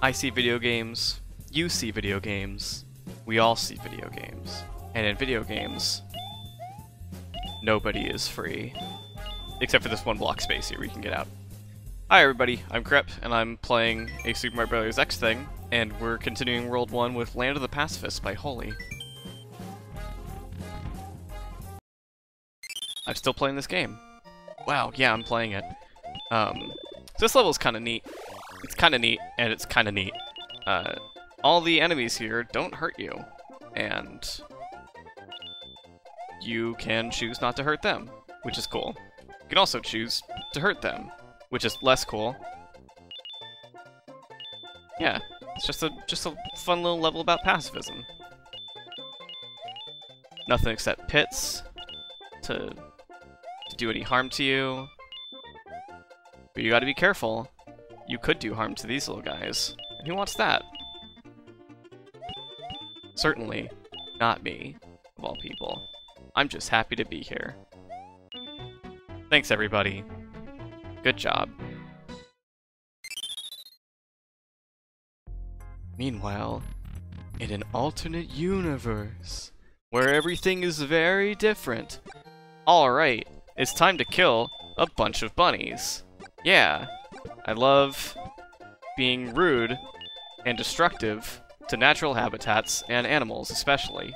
I see video games, you see video games, we all see video games. And in video games, nobody is free. Except for this one block space here where you can get out. Hi everybody, I'm Crep, and I'm playing a Super Mario Bros. X thing, and we're continuing World 1 with Land of the Pacifists by Holy. I'm still playing this game. Wow, yeah, I'm playing it. So this level's kinda neat. It's kinda neat, and it's kinda neat. All the enemies here don't hurt you, and you can choose not to hurt them, which is cool. You can also choose to hurt them, which is less cool. Yeah, it's just a fun little level about pacifism. Nothing except pits to do any harm to you. But you gotta be careful. You could do harm to these little guys. And who wants that? Certainly not me, of all people. I'm just happy to be here. Thanks, everybody. Good job. Meanwhile, in an alternate universe, where everything is very different. Alright, it's time to kill a bunch of bunnies. Yeah, I love being rude and destructive to natural habitats and animals especially.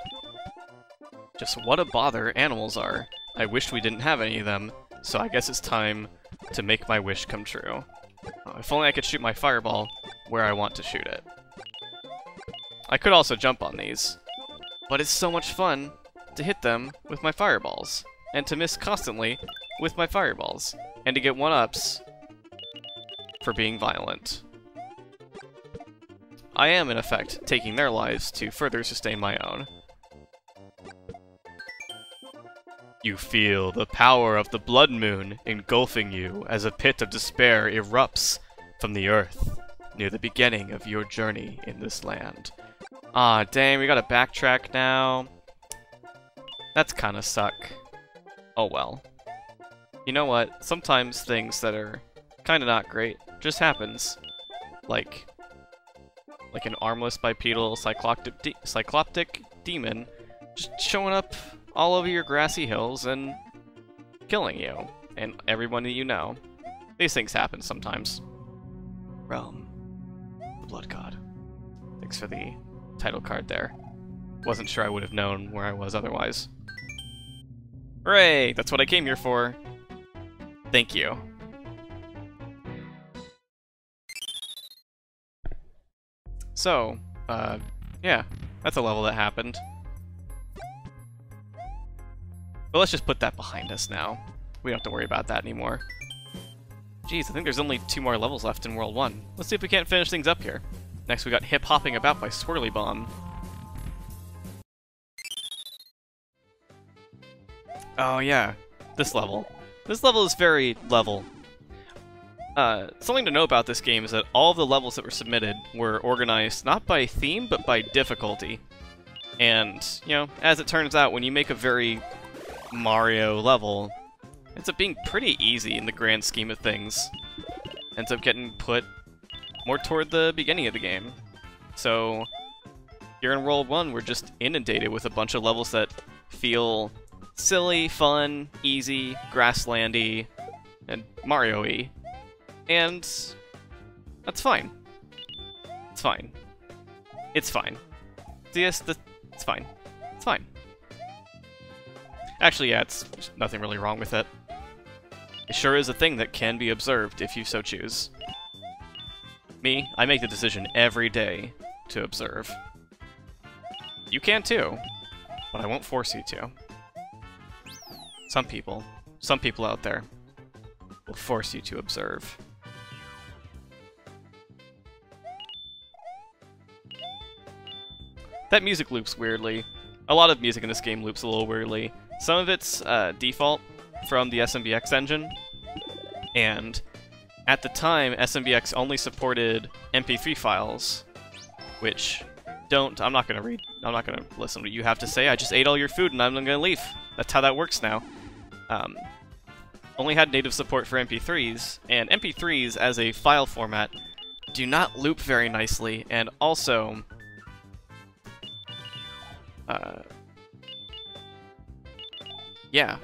Just what a bother animals are. I wish we didn't have any of them, so I guess it's time to make my wish come true. If only I could shoot my fireball where I want to shoot it. I could also jump on these, but it's so much fun to hit them with my fireballs, and to miss constantly with my fireballs, and to get one-ups for being violent. I am, in effect, taking their lives to further sustain my own. You feel the power of the blood moon engulfing you as a pit of despair erupts from the earth near the beginning of your journey in this land. Ah, dang, we gotta backtrack now. That's kinda suck. Oh well. You know what? Sometimes things that are kinda not great just happens. Like an armless bipedal cycloptic demon just showing up all over your grassy hills and killing you and everyone that you know. These things happen sometimes. Realm, the blood god. Thanks for the title card there. Wasn't sure I would have known where I was otherwise. Hooray! That's what I came here for. Thank you. So, yeah, that's a level that happened. But let's just put that behind us now. We don't have to worry about that anymore. Jeez, I think there's only 2 more levels left in World 1. Let's see if we can't finish things up here. Next we got hip-hopping about by Swirly Bomb. Oh yeah, this level. This level is very level. Something to know about this game is that all of the levels that were submitted were organized not by theme, but by difficulty. And, you know, as it turns out, when you make a very Mario level, it ends up being pretty easy in the grand scheme of things. Ends up getting put more toward the beginning of the game. So, here in World 1, we're just inundated with a bunch of levels that feel silly, fun, easy, grasslandy, and Mario-y. And that's fine. It's fine. It's fine. It's fine. It's fine. Actually, yeah, it's nothing really wrong with it. It sure is a thing that can be observed if you so choose. Me, I make the decision every day to observe. You can too, but I won't force you to. Some people out there will force you to observe. That music loops weirdly. A lot of music in this game loops a little weirdly. Some of it's default from the SMBX engine, and at the time, SMBX only supported MP3 files, which I'm not gonna listen to what you have to say. I just ate all your food and I'm gonna leave. That's how that works now. Only had native support for MP3s, and MP3s as a file format do not loop very nicely, and also... yeah.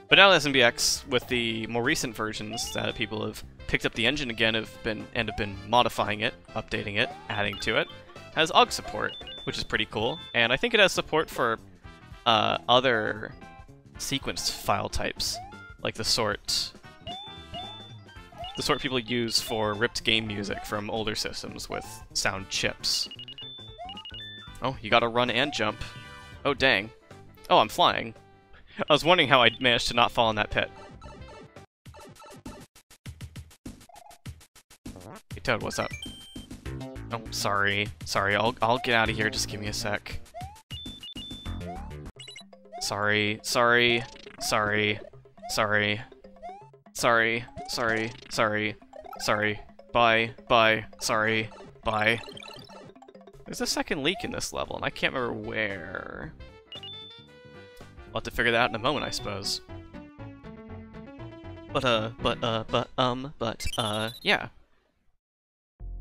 But now SMBX, with the more recent versions that people have picked up the engine again, have been modifying it, updating it, adding to it, has AUG support, which is pretty cool. And I think it has support for other sequenced file types, like the sort people use for ripped game music from older systems with sound chips. Oh, you gotta run and jump. Oh, dang. Oh, I'm flying. I was wondering how I managed to not fall in that pit. Hey, Toad, what's up? Oh, sorry. Sorry, I'll get out of here. Just give me a sec. Sorry. Sorry. Sorry. Sorry. Sorry. Sorry. Sorry. Sorry. Bye. Bye. Sorry. Bye. There's a second leak in this level, and I can't remember where. I'll have to figure that out in a moment, I suppose. Yeah.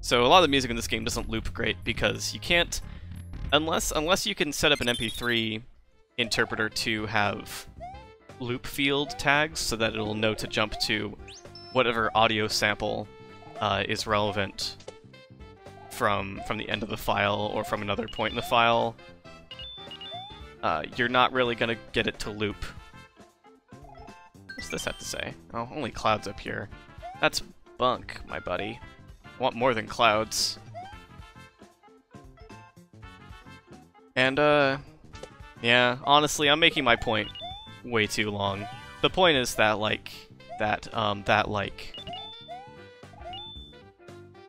So a lot of the music in this game doesn't loop great because you can't, unless you can set up an MP3 interpreter to have loop field tags so that it'll know to jump to whatever audio sample is relevant from the end of the file or from another point in the file. You're not really gonna get it to loop. What's this have to say? Oh, only clouds up here. That's bunk, my buddy. I want more than clouds. And, yeah, honestly, I'm making my point way too long. The point is that,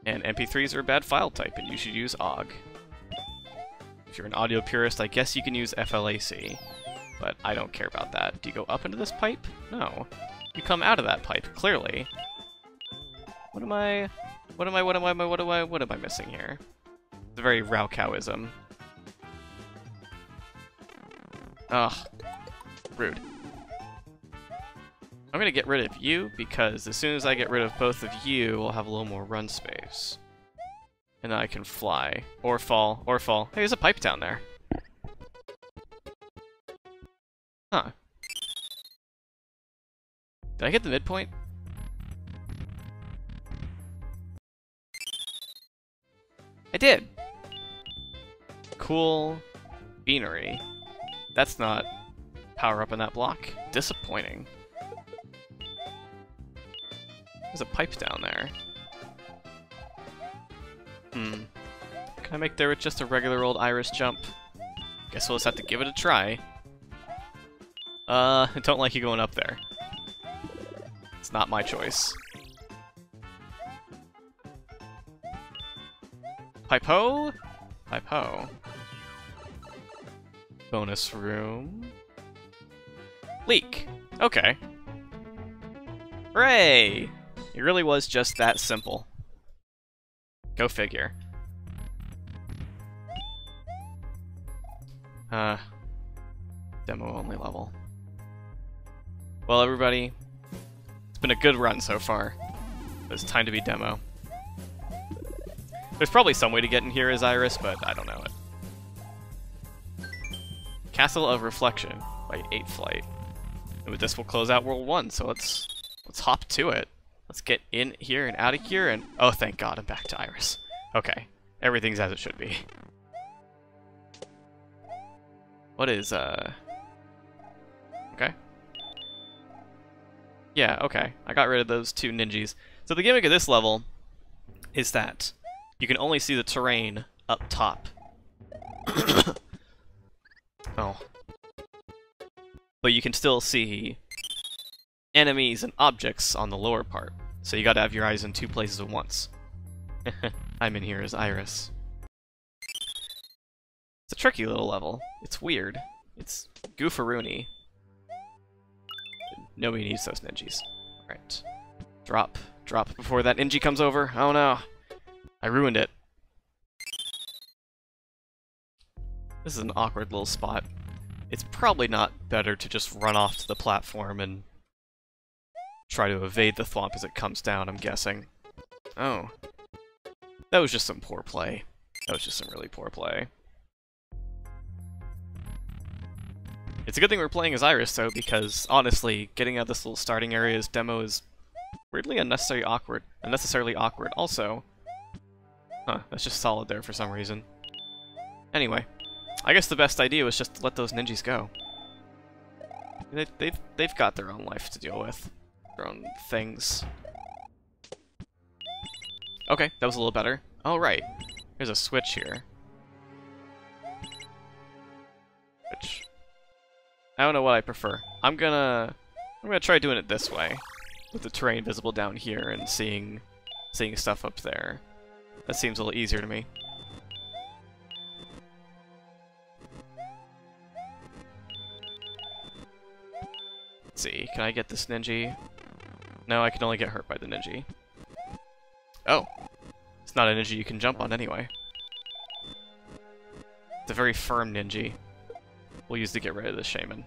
and MP3s are a bad file type, and you should use AUG. If you're an audio purist, I guess you can use FLAC, but I don't care about that. Do you go up into this pipe? No. You come out of that pipe, clearly. What am I missing here? It's a very raocowism. Ugh. Rude. I'm gonna get rid of you, because as soon as I get rid of both of you, we'll have a little more run space. And then I can fly. Or fall. Or fall. Hey, there's a pipe down there. Huh. Did I hit the midpoint? I did! Cool beanery. That's not power up in that block. Disappointing. There's a pipe down there. Can I make there with just a regular old iris jump? Guess we'll just have to give it a try. I don't like you going up there. It's not my choice. Pipe-ho! Pipe-ho. Bonus room. Leak! Okay. Hooray! It really was just that simple. Go figure. Demo only level. Well, everybody, it's been a good run so far. It's time to be demo. There's probably some way to get in here as Iris, but I don't know it. Castle of Reflection by 8 Flight. And with this, we'll close out World 1, so let's hop to it. Let's get in here and out of here, and oh, thank God, I'm back to Iris. Okay, everything's as it should be. What is, okay. Yeah, okay, I got rid of those 2 ninjas. So the gimmick of this level is that you can only see the terrain up top. Oh. But you can still see enemies and objects on the lower part. So you gotta have your eyes in 2 places at once. I'm in here as Iris. It's a tricky little level. It's weird. It's goofaroony. Nobody needs those ninjas. Alright. Drop. Drop before that ninja comes over. Oh no. I ruined it. This is an awkward little spot. It's probably not better to just run off to the platform and try to evade the thwomp as it comes down, I'm guessing. Oh. That was just some poor play. That was just some really poor play. It's a good thing we're playing as Iris, though, because, honestly, getting out of this little starting area as demo is weirdly unnecessarily awkward. Also, that's just solid there for some reason. Anyway, I guess the best idea was just to let those ninjas go. They've got their own life to deal with. Their own things. Okay, that was a little better. Oh, right. There's a switch here. Which... I don't know what I prefer. I'm gonna try doing it this way, with the terrain visible down here and seeing stuff up there. That seems a little easier to me. Let's see, can I get this ninja? No, I can only get hurt by the ninja. Oh, it's not a ninja you can jump on anyway. It's a very firm ninja. We'll use to get rid of the shaman.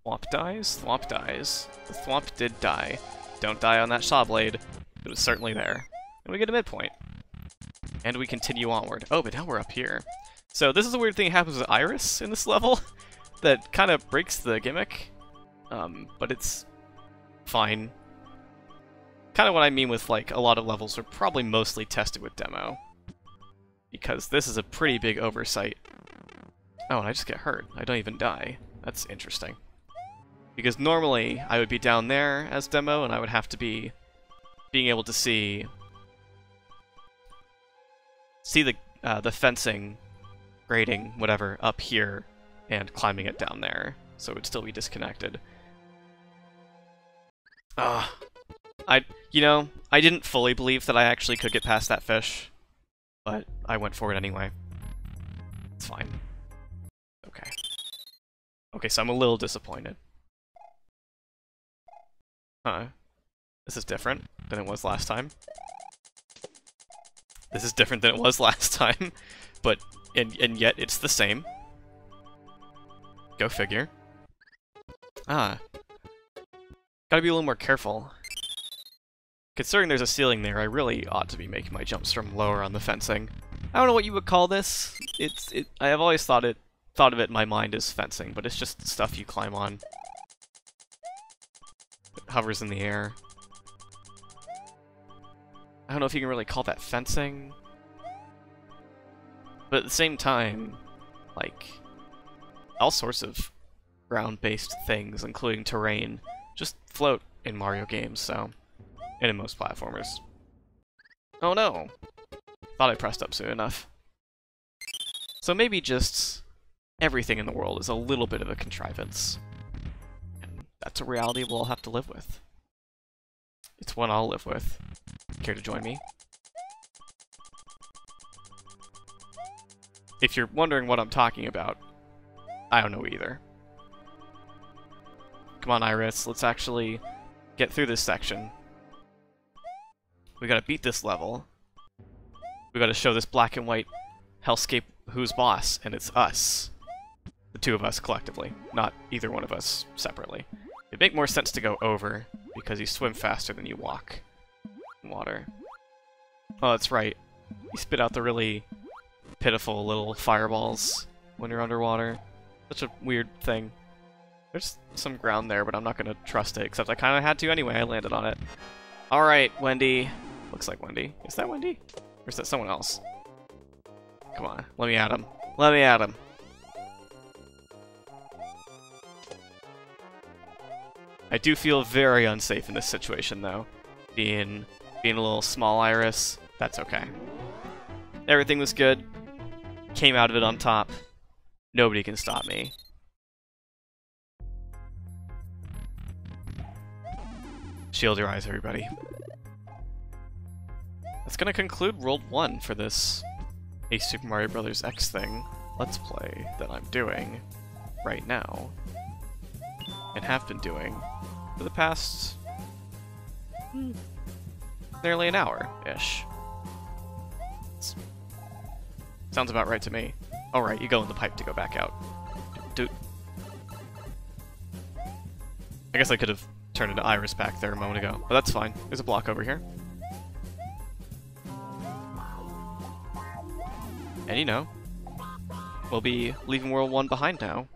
Thwomp dies? Thwomp dies. The Thwomp did die. Don't die on that Saw Blade. It was certainly there. And we get a midpoint. And we continue onward. Oh, but now we're up here. So this is a weird thing that happens with Iris in this level that kind of breaks the gimmick. But it's fine. Kind of what I mean with, like, a lot of levels are probably mostly tested with demo. Because this is a pretty big oversight. Oh, and I just get hurt. I don't even die. That's interesting. Because normally, I would be down there as demo, and I would have to be being able to see the fencing, grading, whatever, up here, and climbing it down there. So it would still be disconnected. I didn't fully believe that I actually could get past that fish, but I went for it anyway. It's fine. Okay. Okay, so I'm a little disappointed. Huh. This is different than it was last time. This is different than it was last time, but, and yet it's the same. Go figure. Gotta be a little more careful. Considering there's a ceiling there, I really ought to be making my jumps from lower on the fencing. I don't know what you would call this. I have always thought of it in my mind as fencing, but it's just stuff you climb on. It hovers in the air. I don't know if you can really call that fencing. But at the same time, like, all sorts of ground-based things, including terrain, just float in Mario games, so... and in most platformers. Oh no! Thought I pressed up soon enough. So maybe just everything in the world is a little bit of a contrivance. And that's a reality we'll all have to live with. It's one I'll live with. Care to join me? If you're wondering what I'm talking about, I don't know either. Come on, Iris, let's actually get through this section. We gotta beat this level. We gotta show this black and white hellscape who's boss, and it's us. The two of us collectively, not either one of us separately. It'd make more sense to go over, because you swim faster than you walk in water. Oh, that's right. You spit out the really pitiful little fireballs when you're underwater. Such a weird thing. There's some ground there, but I'm not gonna trust it, except I kinda had to anyway, I landed on it. Alright, Wendy. Looks like Wendy. Is that Wendy? Or is that someone else? Come on, let me at him. Let me at him. I do feel very unsafe in this situation, though. Being a little small Iris, that's okay. Everything was good. Came out of it on top. Nobody can stop me. Shield your eyes, everybody. That's gonna conclude World 1 for this Super Mario Bros. X thing Let's Play that I'm doing right now, and have been doing for the past nearly an hour-ish. Sounds about right to me. Alright, you go in the pipe to go back out. I guess I could have turned into Iris back there a moment ago, but that's fine. There's a block over here. And you know, we'll be leaving World 1 behind now.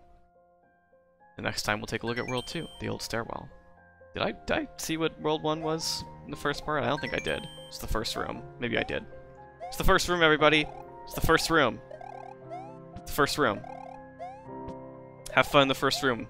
The next time we'll take a look at World 2, the old stairwell. Did I see what World 1 was in the first part? I don't think I did. It's the first room. Maybe I did. It's the first room, everybody! It's the first room. The first room. Have fun in the first room.